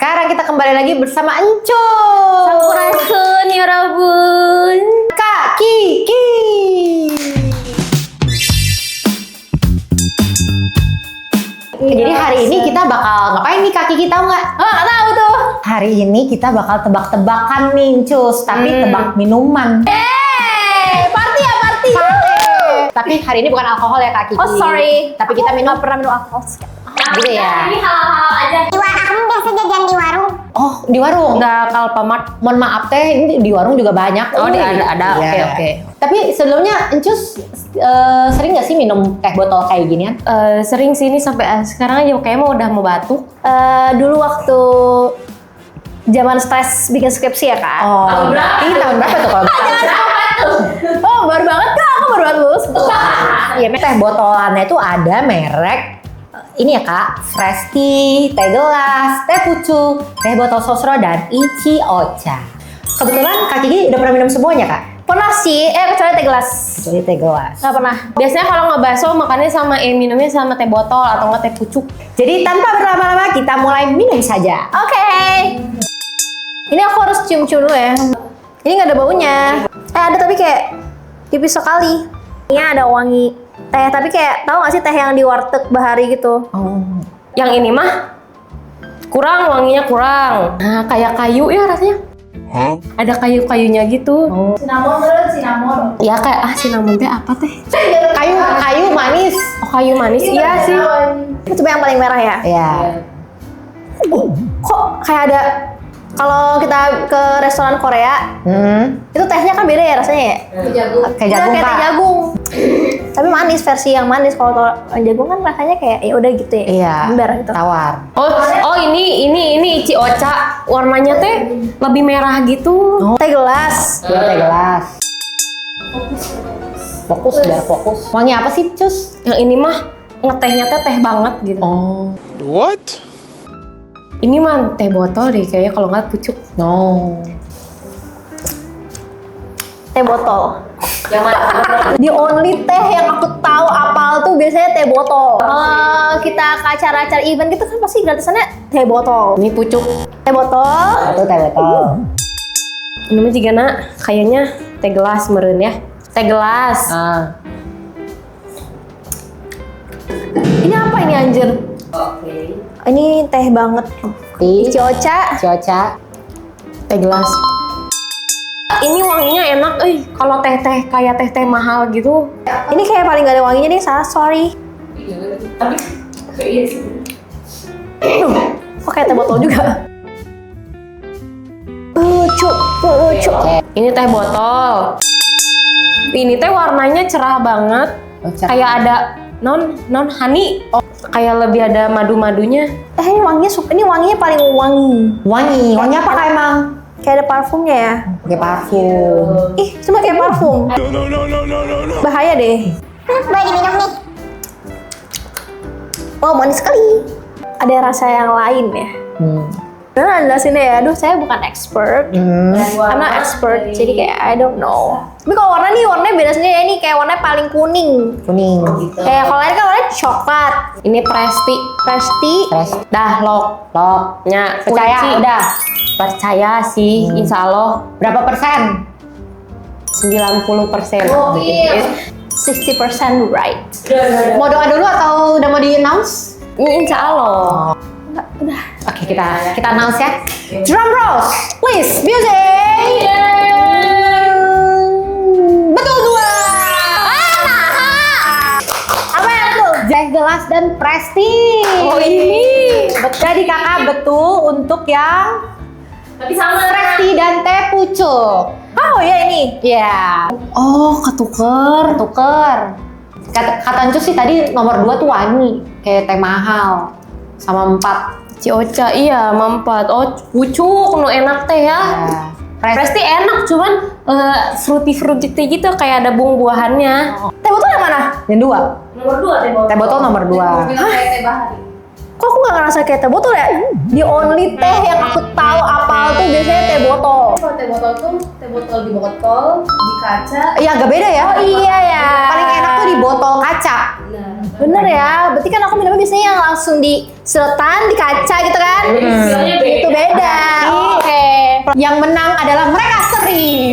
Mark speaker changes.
Speaker 1: Sekarang kita kembali lagi bersama Encul.
Speaker 2: Sampurasun ya Rabun.
Speaker 1: Kak Kiki. Jadi hari ini kita bakal ngapain nih Kak Kiki, tahu nggak?
Speaker 2: Oh, nggak tahu tuh.
Speaker 1: Hari ini kita bakal tebak-tebakan nih Encus, tapi tebak minuman.
Speaker 2: Party ya party.
Speaker 1: Tapi hari ini bukan alkohol ya Kak Kiki.
Speaker 2: Oh sorry.
Speaker 1: Tapi kita minum.
Speaker 2: nggak pernah minum alkohol.
Speaker 1: Gitu ya.
Speaker 2: Ini hal-hal aja.
Speaker 3: Aku biasa jajan di warung.
Speaker 1: Oh di warung.
Speaker 2: Nggak Alfamart.
Speaker 1: Mohon maaf teh, ini di warung juga banyak.
Speaker 2: Oh, ada.
Speaker 1: Iya.
Speaker 2: Oke.
Speaker 1: Tapi sebelumnya Encus sering nggak sih minum teh botol kayak ginian?
Speaker 2: Sering sih ini sampai sekarang aja kayaknya udah mau batuk. Dulu waktu zaman stres bikin skripsi ya kak.
Speaker 1: Oh, ini tahun berapa tuh kalau?
Speaker 2: Oh baru banget kak, aku baru banget lulus.
Speaker 1: Iya, teh botolannya itu ada merek ini ya kak, fresh tea, teh gelas, teh pucuk, teh botol sosro, dan ichi ocha. Kebetulan Kak Kiki udah pernah minum semuanya kak?
Speaker 2: Pernah sih, kecuali teh gelas.
Speaker 1: Kecuali teh gelas.
Speaker 2: Nggak pernah. Biasanya kalau nggak bakso makannya sama minumnya sama teh botol atau nggak teh pucuk.
Speaker 1: Jadi tanpa berlama-lama kita mulai minum saja.
Speaker 2: Oke. Ini aku harus cium-cium dulu ya. Ini nggak ada baunya. Ada tapi kayak tipis sekali. Ini ada wangi teh, tapi kayak tahu nggak sih teh yang di warteg Bahari gitu.
Speaker 1: Oh.
Speaker 2: Yang ini mah kurang, wanginya kurang. Nah, kayak kayu ya rasanya. Ada kayu-kayunya gitu.
Speaker 1: Oh.
Speaker 2: Cinnamon. Ya kayak cinnamon teh apa teh?
Speaker 1: Kayu manis.
Speaker 2: Oh, kayu manis. Iya sih. Itu coba yang paling merah ya.
Speaker 1: Iya.
Speaker 2: Kok kayak ada kalau kita ke restoran Korea, itu tehnya kan beda ya rasanya ya?
Speaker 1: Kayak jagung
Speaker 2: Kayak teh
Speaker 1: kak.
Speaker 2: jagung. Tapi manis, versi yang manis. Kalau jagung kan rasanya kayak ya udah gitu ya.
Speaker 1: Iya.
Speaker 2: Ember gitu.
Speaker 1: Tawar.
Speaker 2: Oh ini ichi ocha. Warnanya teh lebih merah gitu. Teh gelas.
Speaker 1: Iya, teh gelas. Fokus, biar fokus. Wangi apa sih Cus?
Speaker 2: Yang ini mah ngetehnya teh banget gitu.
Speaker 1: Oh.
Speaker 4: What?
Speaker 2: Ini mah teh botol deh kayaknya kalau nggak pucuk.
Speaker 1: No.
Speaker 2: Teh botol. Yang mana? The only teh yang aku tahu apal tuh biasanya teh botol. Kita ke acara-acara event gitu kan pasti gratisannya teh botol. Ini pucuk. Teh botol.
Speaker 1: Satu teh botol.
Speaker 2: Ini mah juga nak kayaknya teh gelas meren ya. Teh gelas. Ini apa ini anjir? Ini teh banget. Ichi ocha.
Speaker 1: Cuaca.
Speaker 2: Teh gelas. Ini wanginya enak, kalau teh-teh kayak teh-teh mahal gitu. Ini kayak paling gak ada wanginya nih, sorry. Kok kayak teh botol juga? Pucuk. Ini teh botol. Ini teh warnanya cerah banget. Kayak ada non honey. Kayak lebih ada madu-madunya. Ini wanginya paling wangi.
Speaker 1: Wangi apa kak emang?
Speaker 2: Kayak ada parfumnya ya.
Speaker 1: Pakai parfum.
Speaker 2: Cuma kayak parfum. Bahaya deh.
Speaker 3: Boleh diminum nih.
Speaker 2: Wow, manis sekali. Ada rasa yang lain ya. Karena jelasinnya ya, aduh saya bukan expert. I'm not expert, jadi kayak I don't know. Tapi kalau warnanya beda sendiri ya, ini kayak warnanya paling kuning.
Speaker 1: Kuning.
Speaker 2: Kayak kalau lain kan warnanya coklat. Ini Presti. Dah lock. Nya
Speaker 1: Percaya
Speaker 2: kunci.
Speaker 1: udah.
Speaker 2: Percaya sih, insya Allah
Speaker 1: Berapa persen?
Speaker 2: 90%. 60% right.
Speaker 1: Mau doa dulu atau udah mau di announce?
Speaker 2: Ini insya Allah.
Speaker 1: Oke, kita announce ya. Drum rolls, please, music. Betul dua. Apa yang betul? Teh gelas dan Presti.
Speaker 2: Oh ini.
Speaker 1: Jadi kakak betul untuk yang
Speaker 2: Tapi sama.
Speaker 1: Presti dan teh pucuk.
Speaker 2: Oh ya ini.
Speaker 1: Ya. Oh, ketuker. Kata Encus sih tadi nomor 2 tuh wangi, kayak teh mahal. Sama 4.
Speaker 2: Cioca iya mampat. Oh pucuk, nu enak teh ya. Presti enak cuman fruity gitu kayak ada buah-buahannya. Teh botol yang mana?
Speaker 1: Yang 2.
Speaker 2: Nomor 2 teh botol.
Speaker 1: Teh botol nomor 2.
Speaker 2: Kok aku nggak ngerasa kayak teh botol ya? The only teh yang aku tahu apal tuh biasanya teh botol.
Speaker 5: Kalau teh botol tuh teh botol di botol, di kaca.
Speaker 1: Iya, agak beda ya.
Speaker 2: Oh iya ya.
Speaker 1: Paling enak tuh di botol kaca.
Speaker 2: Bener ya, berarti kan aku minumnya biasanya yang langsung di sedotan, di kaca gitu kan? Itu
Speaker 1: Yang menang adalah mereka seri.